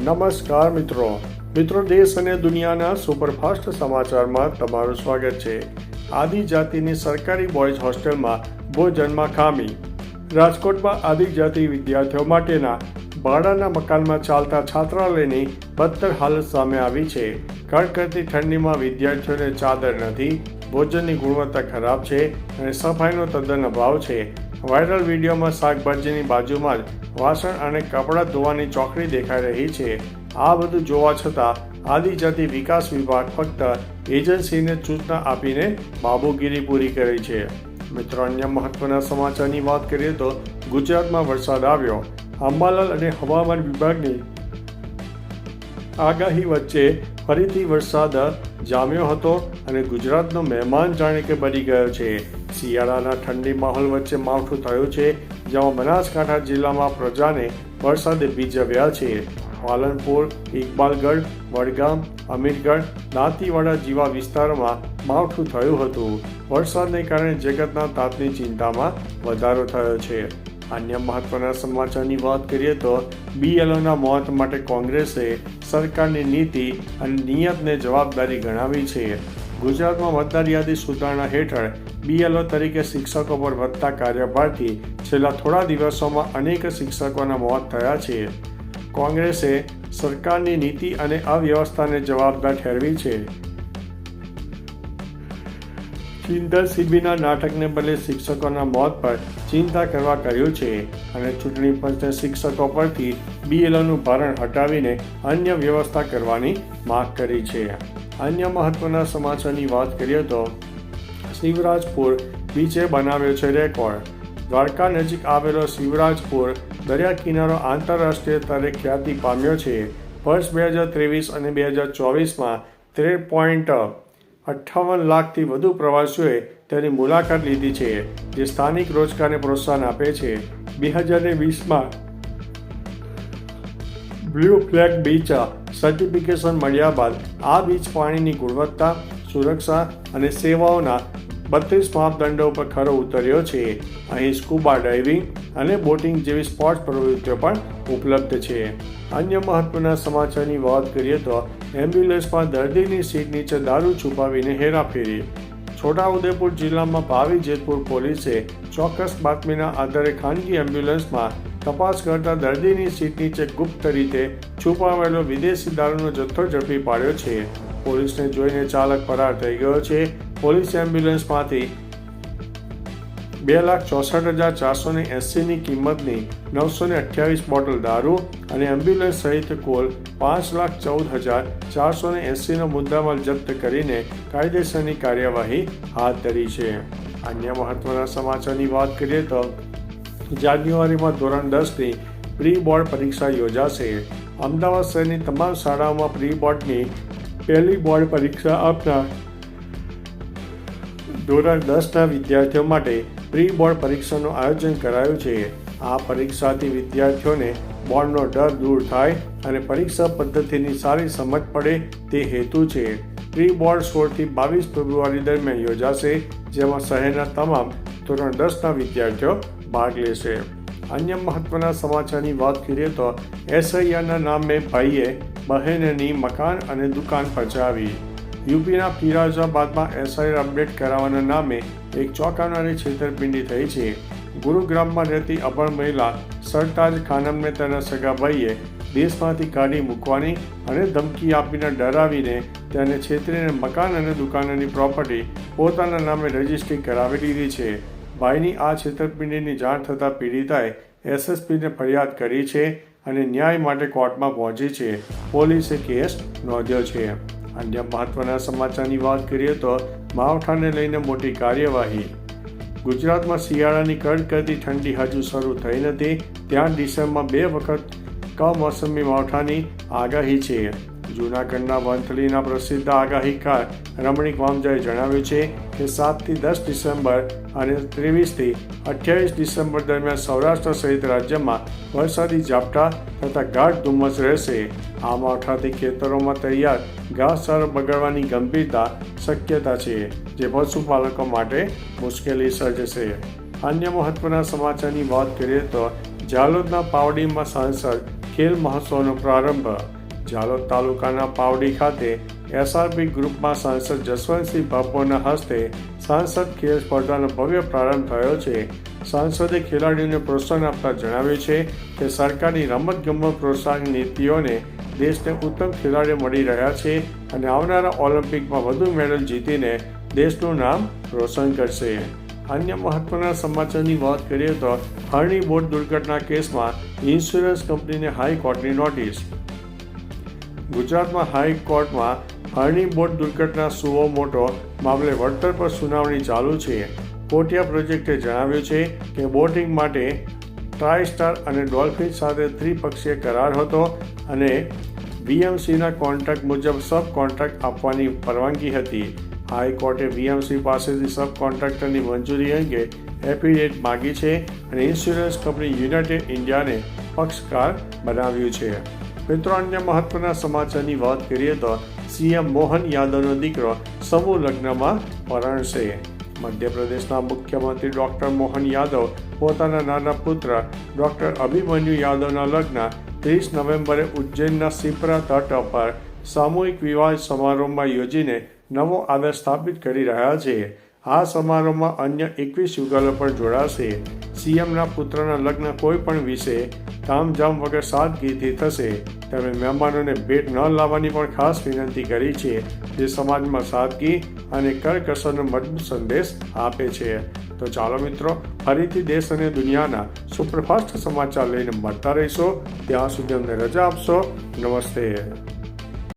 નમસ્કાર મિત્રો દેશ અને દુનિયાના સુપરફાસ્ટ સમાચારમાં તમારું સ્વાગત છે। આદિજાતિની સરકારી બોયઝ હોસ્ટેલમાં ભોજનમાં ખામી। રાજકોટમાં આદિજાતિ વિદ્યાર્થીઓ માટેના ભાડાના મકાનમાં ચાલતા છાત્રાલયની બદતર હાલત સામે આવી છે। કડકડતી ઠંડીમાં વિદ્યાર્થીઓને ચાદર નથી, ભોજનની ગુણવત્તા ખરાબ છે અને સફાઈનો તદ્દન અભાવ છે। વાયરલ વિડીયોમાં શાકભાજીની બાજુમાં જ વાસણ અને કપડાં ધોવાની ચોકડી દેખાઈ રહી છે। આ બધું જોવા છતાં આદિજાતિ વિકાસ વિભાગ ફક્ત એજન્સીને સૂચના આપીને બાબુગીરી પૂરી કરી છે। મિત્રો, અન્ય મહત્વના સમાચારની વાત કરીએ તો ગુજરાતમાં વરસાદ આવ્યો। અંબાલાલ અને હવામાન વિભાગની આગાહી વચ્ચે ફરીથી વરસાદ જામ્યો હતો અને ગુજરાતનો મહેમાન જાણે કે બની ગયો છે। શિયાળાના ઠંડી માહોલ વચ્ચે માવઠું થયું છે, જેમાં બનાસકાંઠા જિલ્લામાં પ્રજાને વરસાદે ભીંજવ્યા છે। પાલનપુર, ઇકબાલગઢ, વડગામ, અમીરગઢ, દાંતીવાડા જેવા વિસ્તારોમાં માવઠું થયું હતું। વરસાદને કારણે જગતના તાતની ચિંતામાં વધારો થયો છે। અન્ય મહત્વના સમાચારની વાત કરીએ તો બીએલઓના મોત માટે કોંગ્રેસે સરકારની નીતિ અને નિયતને જવાબદારી ગણાવી છે। ગુજરાતમાં મતદાર યાદી સુધારણા હેઠળ બીએલઓ તરીકે શિક્ષકો પર વધતા કાર્યભારથી છેલ્લા થોડા દિવસોમાં અનેક શિક્ષકોના મોત થયા છે। કોંગ્રેસે સરકારની નીતિ અને અવ્યવસ્થાને જવાબદાર ઠેરવી છે। ચિંતન શિબિરના નાટકને બદલે શિક્ષકોના મોત પર ચિંતા કરવા કહ્યું છે અને ચૂંટણી પંચને શિક્ષકો પરથી બીએલઓનું ભારણ હટાવીને અન્ય વ્યવસ્થા કરવાની માંગ કરી છે। અન્ય મહત્વના સમાચારની વાત કરીએ તો શિવરાજપુર બીચે બનાવ્યો છે રેકોર્ડ। દ્વારકા નજીક આવેલો શિવરાજપુર દરિયા કિનારો આંતરરાષ્ટ્રીય સ્તરે ખ્યાતિ પામ્યો છે। વર્ષ 2023 અને 2024માં 13.58 લાખથી વધુ પ્રવાસીઓએ તેની મુલાકાત લીધી છે, જે સ્થાનિક રોજગારને પ્રોત્સાહન આપે છે। 2020માં બ્લુ ફ્લેગ બીચ સર્ટિફિકેશન મળ્યા બાદ આ બીચ પાણીની ગુણવત્તા, સુરક્ષા અને સેવાઓના 32 માપદંડો પર ખરો ઉતર્યો છે। અહીં સ્કૂબા ડાઇવિંગ અને બોટિંગ જેવી સ્પોર્ટ્સ પ્રવૃત્તિઓ પણ ઉપલબ્ધ છે। અન્ય મહત્વના સમાચારની વાત કરીએ તો એમ્બ્યુલન્સમાં દર્દીની સીટ નીચે દારૂ છુપાવીને હેરાફેરી। છોટાઉદેપુર જિલ્લામાં ભાવી જેતપુર પોલીસે ચોક્કસ બાતમીના આધારે ખાનગી એમ્બ્યુલન્સમાં તપાસ કરતા દર્દીની સીટ નીચે ગુપ્ત રીતે છુપાવેલો વિદેશી દારૂનો જથ્થો ઝડપી પાડ્યો છે। પોલીસને જોઈને ચાલક ફરાર થઈ ગયો છે। પોલીસ એમ્બ્યુલન્સમાંથી 2,64,480ની કિંમતની 928 બોટલ દારૂ અને એમ્બ્યુલન્સ સહિત કુલ 5,14,480નો મુદ્દામાલ જપ્ત કરીને કાયદેસરની કાર્યવાહી હાથ ધરી છે। અન્ય મહત્વના સમાચારની વાત કરીએ તો જાન્યુઆરીમાં ધોરણ 10ની પ્રી બોર્ડ પરીક્ષા યોજાશે। અમદાવાદ શહેરની તમામ શાળાઓમાં પ્રી બોર્ડની પહેલી બોર્ડ પરીક્ષા આપનાર ધોરણ 10ના વિદ્યાર્થીઓ માટે પ્રી બોર્ડ પરીક્ષાનું આયોજન કરાયું છે। આ પરીક્ષાથી વિદ્યાર્થીઓને બોર્ડનો ડર દૂર થાય અને પરીક્ષા પદ્ધતિની સારી સમજ પડે તે હેતુ છે। પ્રી બોર્ડ 16થી 22 ફેબ્રુઆરી દરમિયાન યોજાશે, જેમાં શહેરના તમામ ધોરણ 10ના વિદ્યાર્થીઓ ભાગ લેશે। અન્ય મહત્વના સમાચારની વાત કરીએ તો એસઆઈઆરના નામે ભાઈએ બહેનની મકાન અને દુકાન પચાવી। યુપીના ફિરોઝાબાદમાં એસઆઈઆર અપડેટ કરાવવાના નામે એક ચોંકાવનારી છેતરપિંડી થઈ છે। ગુરુગ્રામમાં રહેતી અભણ મહિલા સરતાજ ખાનમને તેના સગા ભાઈએ દેશમાંથી કાઢી મૂકવાની અને ધમકી આપીને ડરાવીને તેને છેતરીને મકાન અને દુકાનની પ્રોપર્ટી પોતાના નામે રજીસ્ટ્રી કરાવી દીધી છે। ભાઈની આ છેતરપિંડીની જાણ થતાં પીડિતાએ એસએસપીને ફરિયાદ કરી છે અને ન્યાય માટે કોર્ટમાં પહોંચી છે। પોલીસે કેસ નોંધ્યો છે। અન્ય મહત્વના સમાચારની વાત કરીએ તો માવઠાને લઈને મોટી કાર્યવાહી। ગુજરાતમાં શિયાળાની કડકડતી ઠંડી હજુ શરૂ થઈ નથી, ત્યાં ડિસેમ્બરમાં 2 વખત કમોસમી માવઠાની આગાહી છે। જૂનાગઢના વંથલીના પ્રસિદ્ધ આગાહીકાર રમણીક વામજાએ જણાવ્યું છે કે 7થી 10 ડિસેમ્બર અને 23થી 28 ડિસેમ્બર દરમિયાન સૌરાષ્ટ્ર સહિત રાજ્યમાં વરસાદી ઝાપટા તથા ગાઢ ધુમ્મસ રહેશે। આ માવઠાથી ખેતરોમાં તૈયાર ઘાસચારો બગડવાની ગંભીરતા શક્યતા છે, જે પશુપાલકો માટે મુશ્કેલી સર્જશે। અન્ય મહત્વના સમાચારની વાત કરીએ તો જાલોદના પાવડીમાં સાંસદ ખેલ મહોત્સવનો પ્રારંભ. ઝાલોદ તાલુકાના પાવડી ખાતે SRP ગ્રુપમાં સાંસદ જસવંતસિંહ ભાભોરના હસ્તે સાંસદ ખેલ સ્પર્ધાનો ભવ્ય પ્રારંભ થયો છે. સાંસદે ખેલાડીઓને પ્રોત્સાહન આપતા જણાવ્યું છે કે સરકારની રમતગમત પ્રોત્સાહન નીતિઓને દેશને ઉત્તમ ખેલાડીઓ મળી રહ્યા છે અને આવનારા ઓલિમ્પિકમાં વધુ મેડલ જીતીને દેશનું નામ રોશન કરશે. અન્ય મહત્વના સમાચારની વાત કરીએ તો હરણી બોટ દુર્ઘટના કેસમાં ઇન્સ્યોરન્સ કંપનીને હાઈકોર્ટની નોટિસ. ગુજરાતમાં હાઈકોર્ટમાં હરણી બોટ દુર્ઘટના સુઓ મોટો મામલે વળતર પર સુનાવણી ચાલુ છે. કોટિયા પ્રોજેક્ટે જણાવ્યું છે કે બોટિંગ માટે ટ્રાયસ્ટાર અને ડોલ્ફિન સાથે ત્રિપક્ષીય કરાર હતો અને VMCના કોન્ટ્રાક્ટ મુજબ સબ કોન્ટ્રાક્ટ આપવાની પરવાનગી હતી. હાઈકોર્ટે VMC પાસેથી સબ કોન્ટ્રાક્ટરની મંજૂરી અંગે એફિડેવિટ માગી છે અને ઇન્સ્યોરન્સ કંપની યુનાઇટેડ ઇન્ડિયાને પક્ષકાર બનાવ્યું છે. મિત્રો, અન્ય મહત્વના સમાચારની વાત કરીએ તો CM મોહન યાદવનો દીકરો સમૂહ લગ્નમાં પરણશે. મધ્યપ્રદેશના મુખ્યમંત્રી ડોક્ટર મોહન યાદવ પોતાના નાના પુત્ર ડોક્ટર અભિમન્યુ યાદવના લગ્ન 30 નવેમ્બરે ઉજ્જૈનના સિપ્રા તટ પર સામૂહિક વિવાહ સમારોહમાં યોજીને નવો આદર્શ સ્થાપિત કરી રહ્યા છે. આ સમારોહમાં અન્ય 21 યુગલો પણ જોડાશે. CMના પુત્રના લગ્ન કોઈ પણ વિશે તામઝામ વગર સાદગીથી થશે. તેમણે મહેમાનોને ભેટ ન લાવવાની પણ ખાસ વિનંતી કરી છે, જે સમાજમાં સાદગી અને કરકસરનો મજબૂત સંદેશ આપે છે. તો ચાલો મિત્રો, ફરીથી દેશ અને દુનિયાના સુપરફાસ્ટ સમાચાર લઈને મળતા રહીશો. ત્યાં સુધી અમને રજા આપશો. નમસ્તે.